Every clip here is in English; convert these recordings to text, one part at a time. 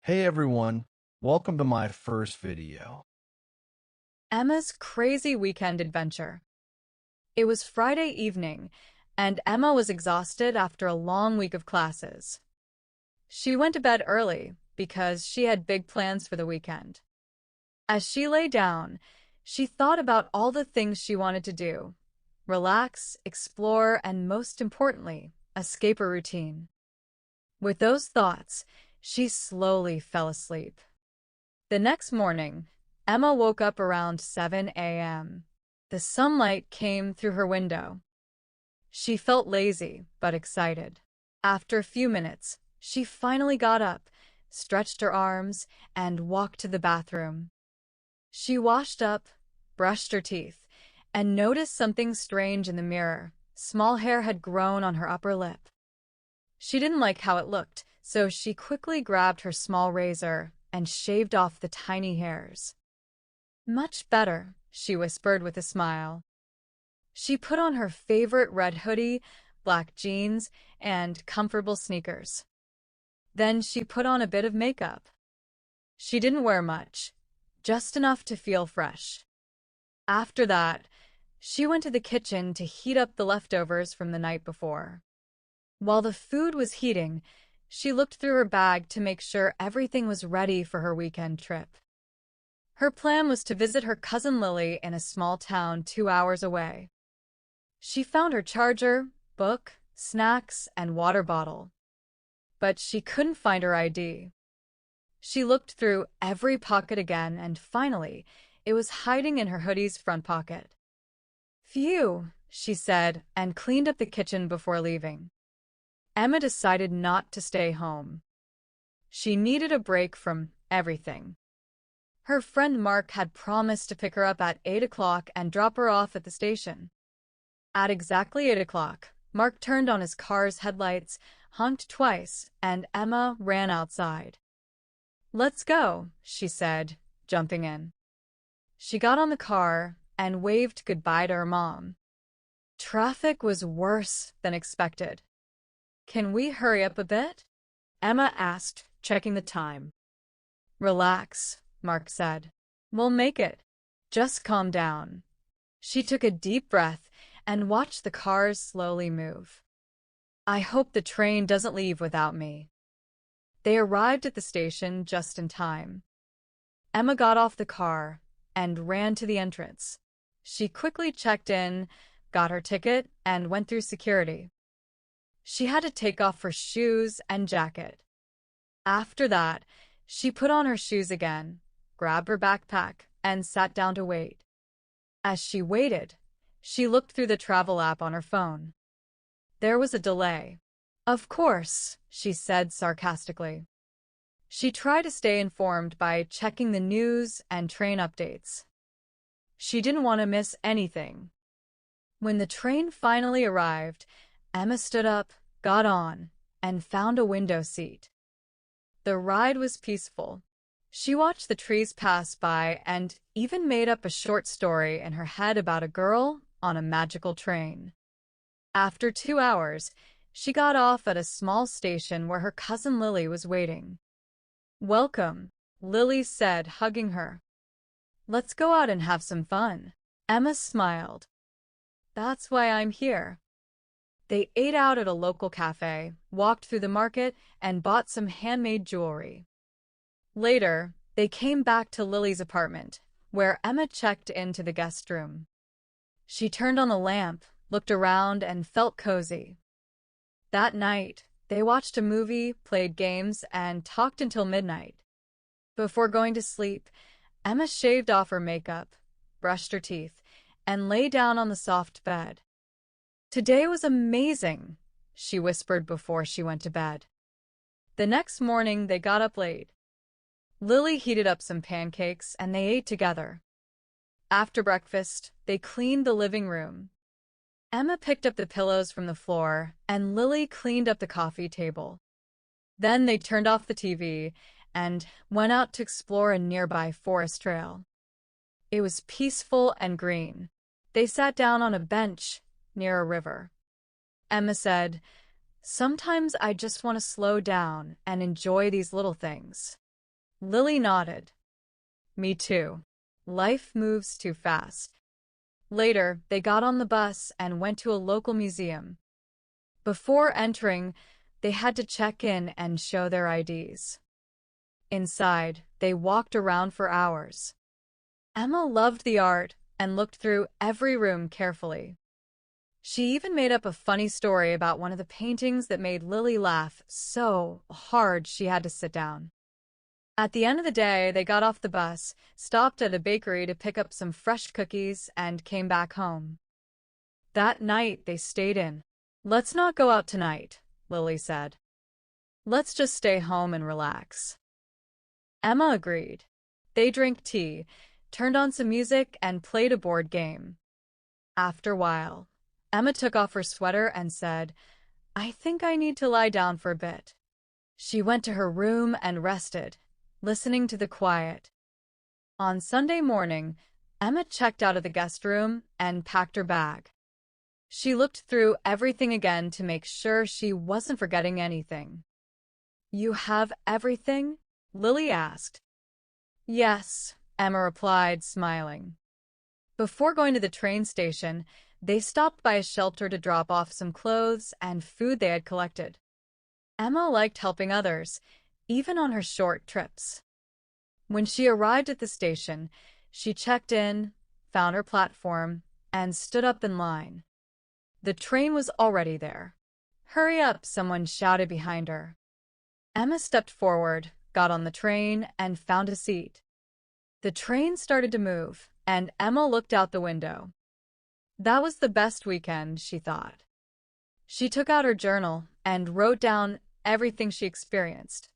Hey everyone, welcome to my first video. Emma's crazy weekend adventure. It was Friday evening, and Emma was exhausted after a long week of classes. She went to bed early because she had big plans for the weekend. As she lay down, she thought about all the things she wanted to do: relax, explore, and most importantly, escape a routine. With those thoughts, she slowly fell asleep. The next morning, Emma woke up around 7 a.m. The sunlight came through her window. She felt lazy but excited. After a few minutes, she finally got up, stretched her arms, and walked to the bathroom. She washed up, brushed her teeth, and noticed something strange in the mirror. Small hair had grown on her upper lip. She didn't like how it looked, so she quickly grabbed her small razor and shaved off the tiny hairs. "Much better," she whispered with a smile. She put on her favorite red hoodie, black jeans, and comfortable sneakers. Then she put on a bit of makeup. She didn't wear much, just enough to feel fresh. After that, she went to the kitchen to heat up the leftovers from the night before. While the food was heating, she looked through her bag to make sure everything was ready for her weekend trip. Her plan was to visit her cousin Lily in a small town 2 hours away. She found her charger, book, snacks, and water bottle. But she couldn't find her ID. She looked through every pocket again, and finally, it was hiding in her hoodie's front pocket. "Phew," she said, and cleaned up the kitchen before leaving. Emma decided not to stay home. She needed a break from everything. Her friend Mark had promised to pick her up at 8 o'clock and drop her off at the station. At exactly 8 o'clock, Mark turned on his car's headlights, honked twice, and Emma ran outside. "Let's go," she said, jumping in. She got on the car and waved goodbye to her mom. Traffic was worse than expected. "Can we hurry up a bit?" Emma asked, checking the time. "Relax," Mark said. "We'll make it. Just calm down." She took a deep breath and watched the cars slowly move. "I hope the train doesn't leave without me." They arrived at the station just in time. Emma got off the car and ran to the entrance. She quickly checked in, got her ticket, and went through security. She had to take off her shoes and jacket. After that, she put on her shoes again, grabbed her backpack, and sat down to wait. As she waited, she looked through the travel app on her phone. There was a delay. "Of course," she said sarcastically. She tried to stay informed by checking the news and train updates. She didn't want to miss anything. When the train finally arrived, Emma stood up, got on, and found a window seat. The ride was peaceful. She watched the trees pass by and even made up a short story in her head about a girl on a magical train. After 2 hours, she got off at a small station where her cousin Lily was waiting. "Welcome," Lily said, hugging her. "Let's go out and have some fun." Emma smiled. "That's why I'm here." They ate out at a local cafe, walked through the market, and bought some handmade jewelry. Later, they came back to Lily's apartment, where Emma checked into the guest room. She turned on the lamp, looked around, and felt cozy. That night, they watched a movie, played games, and talked until midnight. Before going to sleep, Emma shaved off her makeup, brushed her teeth, and lay down on the soft bed. "Today was amazing," she whispered before she went to bed. The next morning, they got up late. Lily heated up some pancakes and they ate together. After breakfast, they cleaned the living room. Emma picked up the pillows from the floor and Lily cleaned up the coffee table. Then they turned off the TV and went out to explore a nearby forest trail. It was peaceful and green. They sat down on a bench near a river. Emma said, "Sometimes I just want to slow down and enjoy these little things." Lily nodded. Me too. Life moves too fast. Later, they got on the bus and went to a local museum. Before entering, they had to check in and show their IDs. Inside, they walked around for hours. Emma loved the art and looked through every room carefully. She even made up a funny story about one of the paintings that made Lily laugh so hard she had to sit down. At the end of the day, they got off the bus, stopped at a bakery to pick up some fresh cookies, and came back home. That night, they stayed in. "Let's not go out tonight," Lily said. "Let's just stay home and relax." Emma agreed. They drank tea, turned on some music, and played a board game. After a while, Emma took off her sweater and said, "I think I need to lie down for a bit." She went to her room and rested, listening to the quiet. On Sunday morning, Emma checked out of the guest room and packed her bag. She looked through everything again to make sure she wasn't forgetting anything. "You have everything?" Lily asked. "Yes," Emma replied, smiling. Before going to the train station, they stopped by a shelter to drop off some clothes and food they had collected. Emma liked helping others, even on her short trips. When she arrived at the station, she checked in, found her platform, and stood up in line. The train was already there. "Hurry up," someone shouted behind her. Emma stepped forward, got on the train, and found a seat. The train started to move, and Emma looked out the window. That was the best weekend, she thought. She took out her journal and wrote down everything she experienced.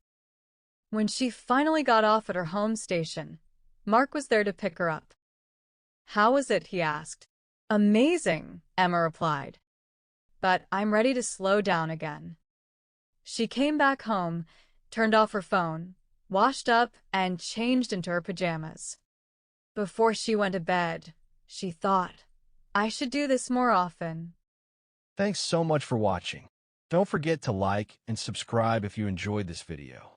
When she finally got off at her home station, Mark was there to pick her up. "How was it?" he asked. "Amazing," Emma replied. "But I'm ready to slow down again." She came back home, turned off her phone, washed up, and changed into her pajamas. Before she went to bed, she thought, "I should do this more often." Thanks so much for watching. Don't forget to like and subscribe if you enjoyed this video.